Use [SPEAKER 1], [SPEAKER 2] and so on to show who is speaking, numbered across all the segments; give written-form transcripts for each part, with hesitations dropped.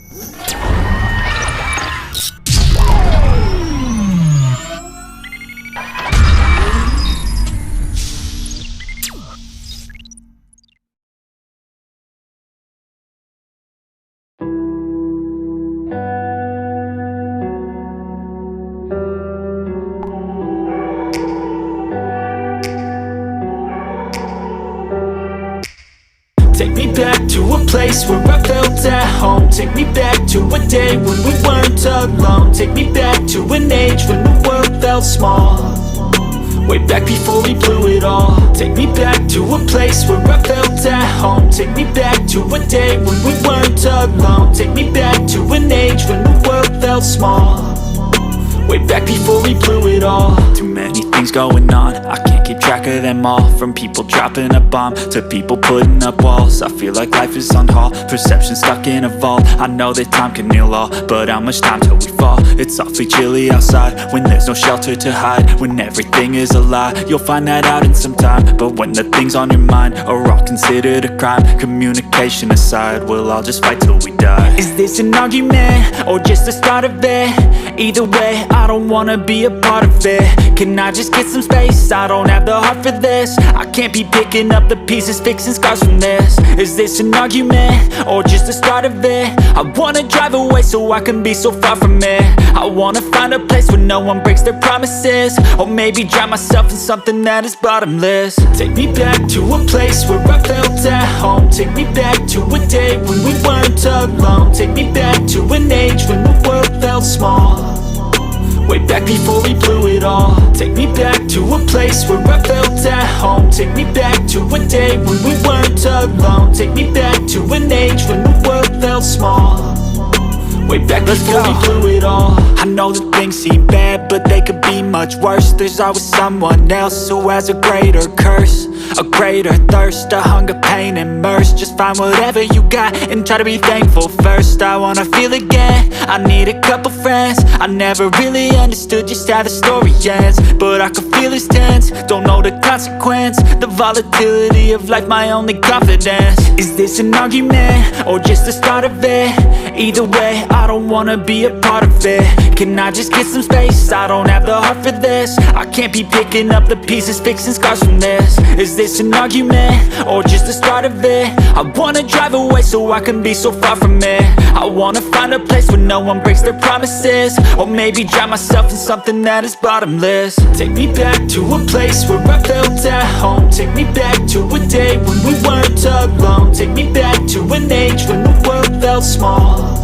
[SPEAKER 1] Take me back to a place where I felt at home. Take me back to a day when we weren't alone. Take me back to an age when the world felt small. Way back before we blew it all. Take me back to a place where I felt at home. Take me back to a day when we weren't alone. Take me back to an age when the world felt small. Way back before we blew it all. Too many things going on, I can't keep track of them all. From people dropping a bomb to people putting up walls. I feel like life is on hold, perception stuck in a vault. I know that time can heal all, but how much time till we fall? It's awfully chilly outside when there's no shelter to hide. When everything is a lie, you'll find that out in some time. But when the things on your mind are all considered a crime, communication aside, we'll all just fight till we die. Is this an argument or just the start of it? Either way, I don't wanna be a part of it. Can I just get some space? I don't have the heart for this. I can't be picking up the pieces, fixing scars from this. Is this an argument or just the start of it? I wanna drive away so I can be so far from it. I wanna find a place where no one breaks their promises. Or maybe drown myself in something that is bottomless. Take me back to a place where I felt at home. Take me back to a day when we weren't alone. Take me back to an age when the world felt small. Way back before we blew it all. Take me back to a place where I felt at home. Take me back to a day when we weren't alone. Take me back to an age when the world felt small. Way back before we blew it all. I know that things seem bad, but they could be much worse. There's always someone else who has a greater curse, a greater thirst, a hunger, pain, and mercy. Just find whatever you got and try to be thankful first. I wanna feel again, I need a couple friends. I never really understood just how the story ends, but I can feel it's tense, don't know the consequence. The volatility of life, my only confidence. Is this an argument or just the start of it? Either way, I don't wanna be a part of it. Can I just get some space? I don't have the heart for this. I can't be picking up the pieces, fixing scars from this. Is this an argument or just the start of it? I wanna drive away so I can be so far from it. I wanna find a place where no one breaks their promises. Or maybe drown myself in something that is bottomless. Take me back to a place where I felt at home. Take me back to a day when we weren't alone. Take me back to an age when the world felt small.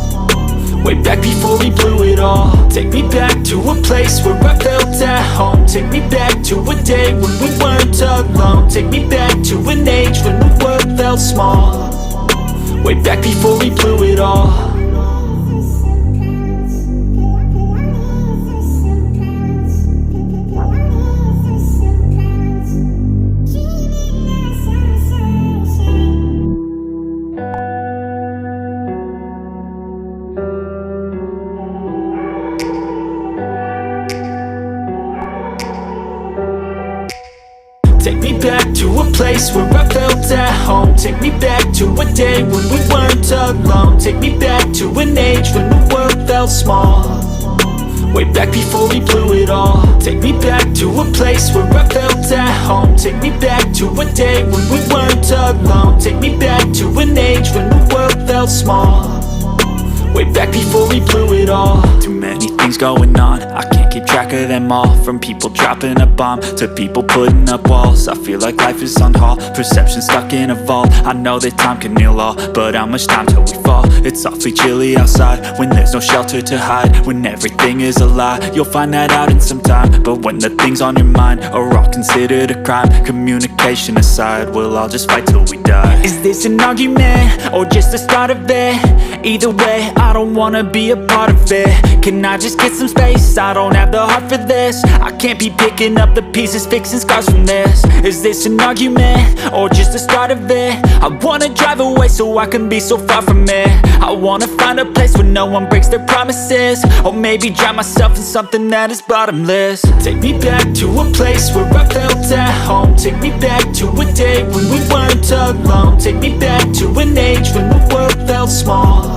[SPEAKER 1] Way back before we blew it all. Take me back to a place where I felt at home. Take me back to a day when we weren't alone. Take me back to an age when the world felt small. Way back before we blew it all. Take me back to a place where I felt at home. Take me back to a day when we weren't alone. Take me back to an age when the world felt small. Way back before we blew it all. Take me back to a place where I felt at home. Take me back to a day when we weren't alone. Take me back to an age when the world felt small. Way back before we blew it all. Too many things going on, I can't keep track of them all. From people dropping a bomb to people putting up walls. I feel like life is on hold, perception stuck in a vault. I know that time can heal all, but how much time till we fall? It's awfully chilly outside when there's no shelter to hide. When everything is a lie, you'll find that out in some time. But when the things on your mind are all considered a crime, communication aside, we'll all just fight till we die. Is this an argument or just the start of it? Either way, I don't wanna be a part of it. Can I just get some space? I don't have the heart for this. I can't be picking up the pieces, fixing scars from this. Is this an argument or just the start of it? I wanna drive away so I can be so far from it. I wanna find a place where no one breaks their promises. Or maybe drown myself in something that is bottomless. Take me back to a place where I felt at home. Take me back to a day when we weren't alone. Take me back to an age when the world felt small.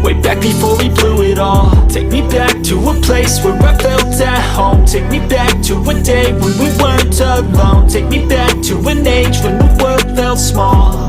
[SPEAKER 1] way back before we blew it all. Take me back to a place where I felt at home. Take me back to a day when we weren't alone. Take me back to an age when the world felt small,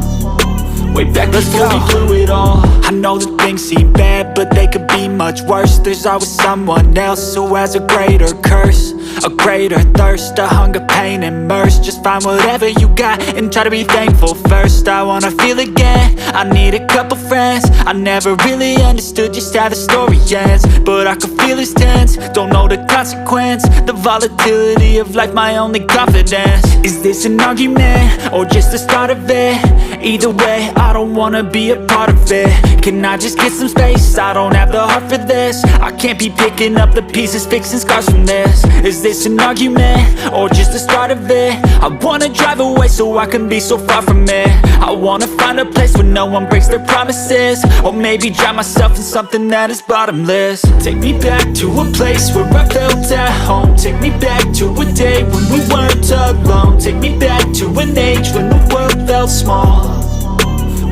[SPEAKER 1] way back before we blew it all. I know that things seem bad, but they could be much worse. There's always someone else who has a greater curse, a greater thirst, a hunger, pain, and mercy. Just find whatever you got and try to be thankful first. I wanna feel again, I need a couple friends. I never really understood just how the story ends, but I can feel it's tense, don't know the consequence. The volatility of life, my only confidence. Is this an argument, or just the start of it? Either way, I don't wanna be a part of it. Can I just get some space? I don't have the heart for this. I can't be picking up the pieces, fixing scars from this. Is this an argument, or just the start of it? I wanna drive away so I can be so far from it. I wanna find a place where no one breaks their promises, or maybe drown myself in something that is bottomless. Take me back to a place where I felt at home. Take me back to a day when we weren't alone. Take me back to an age when the world felt small,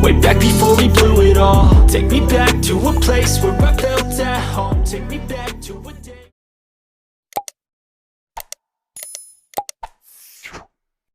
[SPEAKER 1] way back before we blew it all. Take me back to a place where I felt at home. Take me back to a day.